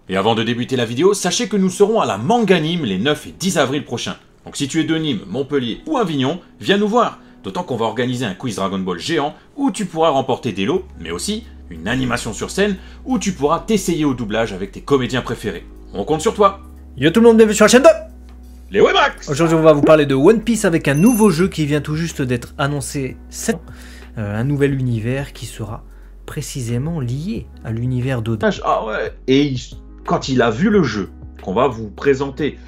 Et avant de débuter la vidéo, sachez que nous serons à la Manga Nîmes les 9 et 10 avril prochains. Donc si tu es de Nîmes, Montpellier ou Avignon, viens nous voir. D'autant qu'on va organiser un quiz Dragon Ball géant où tu pourras remporter des lots, mais aussi une animation sur scène où tu pourras t'essayer au doublage avec tes comédiens préférés. On compte sur toi. Yo tout le monde, bienvenue sur la chaîne de Les Wemax. Aujourd'hui on va vous parler de One Piece avec un nouveau jeu qui vient tout juste d'être annoncé, un nouvel univers qui sera précisément lié à l'univers d'Oda. Ah ouais. Et quand il a vu le jeu qu'on va vous présenter,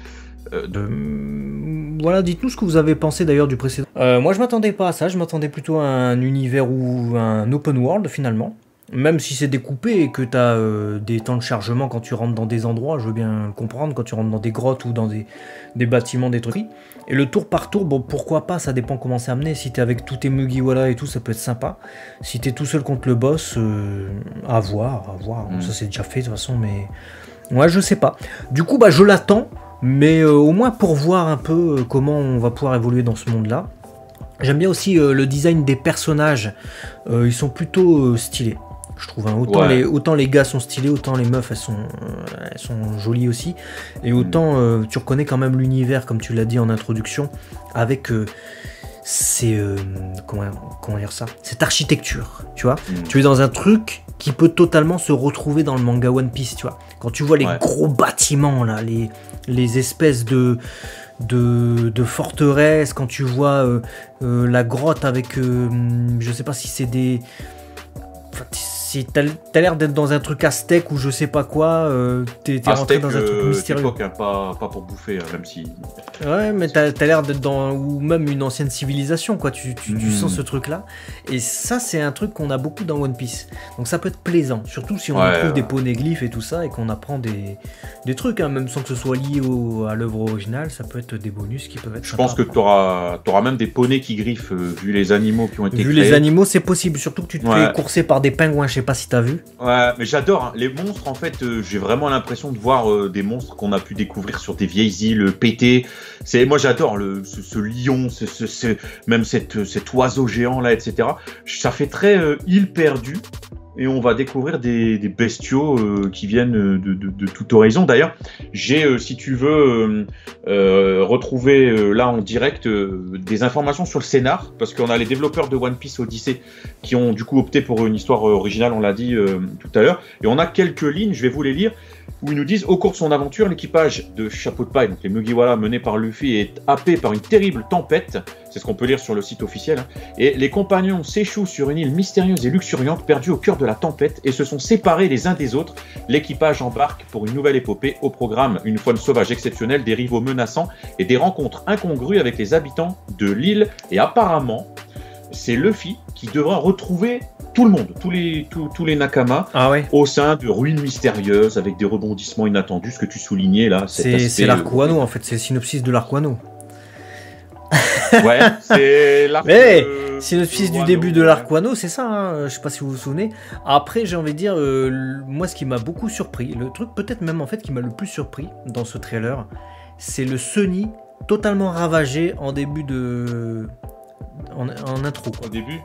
Voilà, dites-nous ce que vous avez pensé d'ailleurs du précédent. Moi je m'attendais pas à ça, je m'attendais plutôt à un univers ou un open world finalement. Même si c'est découpé et que tu as des temps de chargement quand tu rentres dans des endroits, je veux bien le comprendre, quand tu rentres dans des grottes ou dans des bâtiments détruits. Et le tour par tour, bon pourquoi pas, ça dépend comment c'est amené. Si t'es avec tous tes Mugiwara et tout, ça peut être sympa. Si t'es tout seul contre le boss, à voir. Ça c'est déjà fait de toute façon, mais... Ouais, je sais pas. Du coup, bah je l'attends, mais au moins pour voir un peu comment on va pouvoir évoluer dans ce monde-là. J'aime bien aussi le design des personnages, ils sont plutôt stylés. Je trouve, hein. Autant les gars sont stylés, autant les meufs elles sont jolies aussi, et autant tu reconnais quand même l'univers comme tu l'as dit en introduction avec comment dire ça, cette architecture, tu vois. Tu es dans un truc qui peut totalement se retrouver dans le manga One Piece, tu vois. Quand tu vois les gros bâtiments là, les espèces de forteresses, quand tu vois la grotte avec je sais pas si c'est des... Si t'as l'air d'être dans un truc aztèque ou je sais pas quoi, t'es rentré dans un truc mystérieux. Hein, pas pour bouffer, même si... Ouais, mais t'as l'air d'être dans... ou même une ancienne civilisation, quoi. Tu sens ce truc-là. Et ça, c'est un truc qu'on a beaucoup dans One Piece. Donc ça peut être plaisant, surtout si on trouve des poneglyphes et tout ça, et qu'on apprend des trucs, hein, même sans que ce soit lié à l'œuvre originale, ça peut être des bonus qui peuvent être sympas. Je pense que t'auras même des poneys qui griffent, vu les animaux qui ont été créés. Vu les animaux, c'est possible, surtout que tu te fais courser par des pingouins, je sais pas si t'as vu. Ouais, mais j'adore, hein. Les monstres, en fait, j'ai vraiment l'impression de voir des monstres qu'on a pu découvrir sur des vieilles îles pétées. Moi j'adore ce lion, même cet oiseau géant là, etc. Ça fait très île perdue. Et on va découvrir des bestiaux qui viennent de tout horizon. D'ailleurs, j'ai, si tu veux, retrouver là en direct des informations sur le scénar, parce qu'on a les développeurs de One Piece Odyssey qui ont du coup opté pour une histoire originale, on l'a dit tout à l'heure. Et on a quelques lignes, je vais vous les lire, où ils nous disent: au cours de son aventure, l'équipage de Chapeau de Paille, donc les Mugiwara menés par Luffy, est happé par une terrible tempête. C'est ce qu'on peut lire sur le site officiel. Hein. Et les compagnons s'échouent sur une île mystérieuse et luxuriante, perdue au cœur de la tempête, et se sont séparés les uns des autres. L'équipage embarque pour une nouvelle épopée. Au programme, une faune sauvage exceptionnelle, des rivaux menaçants et des rencontres incongrues avec les habitants de l'île. Et apparemment, c'est Luffy qui devra retrouver tout le monde, tous les Nakama, au sein de ruines mystérieuses avec des rebondissements inattendus, ce que tu soulignais là. C'est l'arc Wano en fait, c'est le synopsis de l'arc Wano. Ouais, c'est l'arc. Synopsis du début de l'arc Wano, c'est ça, hein, je sais pas si vous vous souvenez. Après, j'ai envie de dire, moi ce qui m'a beaucoup surpris, le truc peut-être même en fait qui m'a le plus surpris dans ce trailer, c'est le Sunny totalement ravagé en début de... en intro. Quoi. Au début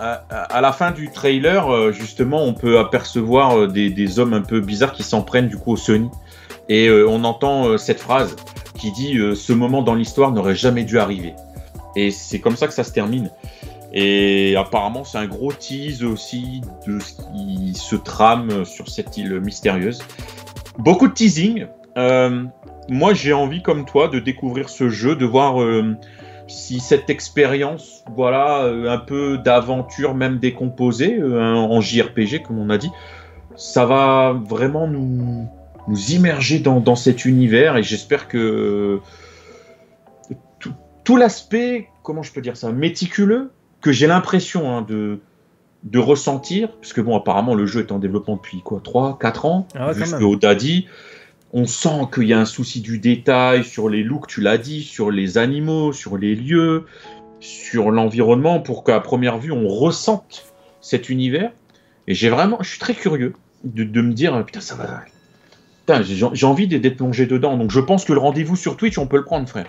à la fin du trailer, justement, on peut apercevoir des hommes un peu bizarres qui s'en prennent du coup au Sunny. Et on entend cette phrase qui dit ce moment dans l'histoire n'aurait jamais dû arriver. Et c'est comme ça que ça se termine. Et apparemment, c'est un gros tease aussi de ce qui se trame sur cette île mystérieuse. Beaucoup de teasing. Moi, j'ai envie, comme toi, de découvrir ce jeu, de voir si cette expérience, voilà, un peu d'aventure, même décomposée, en JRPG, comme on a dit, ça va vraiment nous immerger dans cet univers. Et j'espère que tout l'aspect, comment je peux dire ça, méticuleux, que j'ai l'impression de ressentir, parce que bon, apparemment, le jeu est en développement depuis quoi, 3-4 ans, vu ce que Oda dit. On sent qu'il y a un souci du détail sur les looks, tu l'as dit, sur les animaux, sur les lieux, sur l'environnement, pour qu'à première vue, on ressente cet univers. Et je suis très curieux de me dire, putain, ça va... Putain, j'ai envie d'être plongé dedans. Donc je pense que le rendez-vous sur Twitch, on peut le prendre, frère.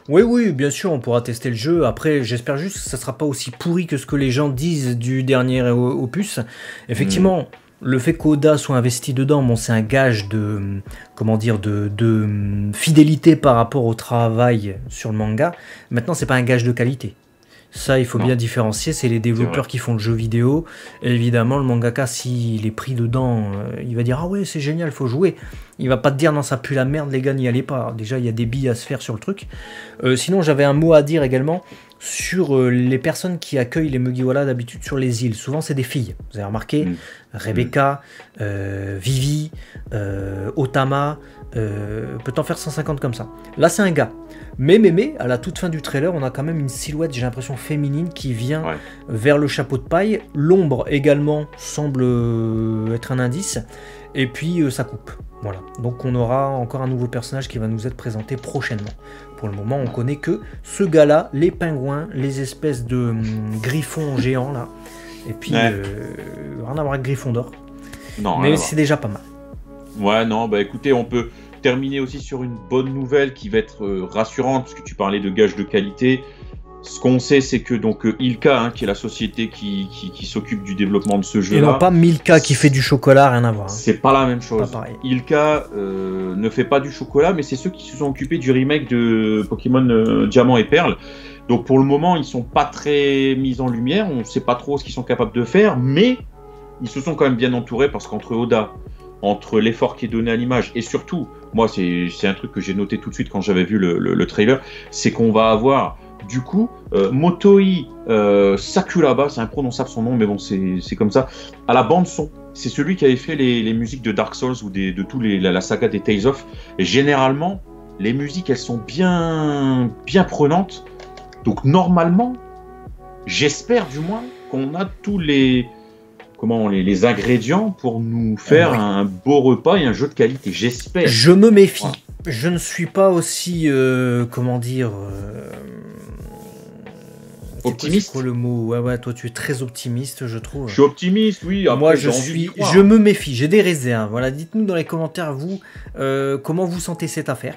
Oui, bien sûr, on pourra tester le jeu. Après, j'espère juste que ça sera pas aussi pourri que ce que les gens disent du dernier opus. Effectivement, Le fait qu'Oda soit investi dedans, bon, c'est un gage de, comment dire, de fidélité par rapport au travail sur le manga. Maintenant, c'est pas un gage de qualité. Ça, il faut bien différencier. C'est les développeurs qui font le jeu vidéo. Et évidemment, le mangaka, s'il est pris dedans, il va dire « Ah ouais, c'est génial, il faut jouer ». Il va pas te dire « Non, ça pue la merde, les gars, n'y allez pas ». Déjà, il y a des billes à se faire sur le truc. Sinon, j'avais un mot à dire également sur les personnes qui accueillent les Mugiwara d'habitude sur les îles. Souvent, c'est des filles. Vous avez remarqué Rebecca, Vivi, Otama, peut en faire 150 comme ça. Là, c'est un gars. Mais, à la toute fin du trailer, on a quand même une silhouette, j'ai l'impression, féminine qui vient vers le chapeau de paille. L'ombre également semble être un indice. Et puis, ça coupe. Voilà. Donc, on aura encore un nouveau personnage qui va nous être présenté prochainement. Pour le moment, on connaît que ce gars-là, les pingouins, les espèces de griffons géants, là. Et puis, rien à voir avec Gryffondor. Non, mais c'est déjà pas mal. Ouais, non, bah écoutez, on peut terminer aussi sur une bonne nouvelle qui va être rassurante, parce que tu parlais de gages de qualité. Ce qu'on sait, c'est que donc Ilka, qui est la société qui s'occupe du développement de ce jeu-là... Et non pas Milka qui fait du chocolat, rien à voir. C'est pas la même chose. Ilka ne fait pas du chocolat, mais c'est ceux qui se sont occupés du remake de Pokémon Diamant et Perle. Donc pour le moment, ils sont pas très mis en lumière, on sait pas trop ce qu'ils sont capables de faire, mais ils se sont quand même bien entourés, parce qu'entre Oda, entre l'effort qui est donné à l'image, et surtout, moi c'est un truc que j'ai noté tout de suite quand j'avais vu le trailer, c'est qu'on va avoir du coup Motoi Sakuraba, c'est imprononçable son nom, mais bon c'est comme ça, à la bande son. C'est celui qui avait fait les musiques de Dark Souls ou de tous la saga des Tales of. Et généralement, les musiques elles sont bien prenantes. Donc normalement, j'espère du moins qu'on a tous les ingrédients pour nous faire un beau repas et un jeu de qualité. J'espère. Je me méfie. Ouais. Je ne suis pas aussi, optimiste. C'est quoi le mot ? Ouais, toi tu es très optimiste, je trouve. Je suis optimiste, oui. Après, moi je me méfie, j'ai des réserves. Voilà, dites-nous dans les commentaires, vous, comment vous sentez cette affaire.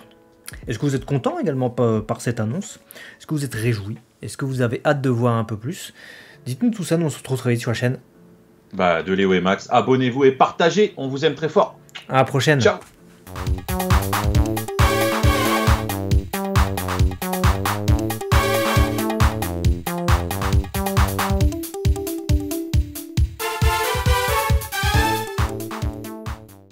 Est-ce que vous êtes content également par cette annonce ? Est-ce que vous êtes réjoui ? Est-ce que vous avez hâte de voir un peu plus ? Dites-nous tout ça, nous on se retrouve très vite sur la chaîne. De Léo et Max, abonnez-vous et partagez, on vous aime très fort. À la prochaine. Ciao.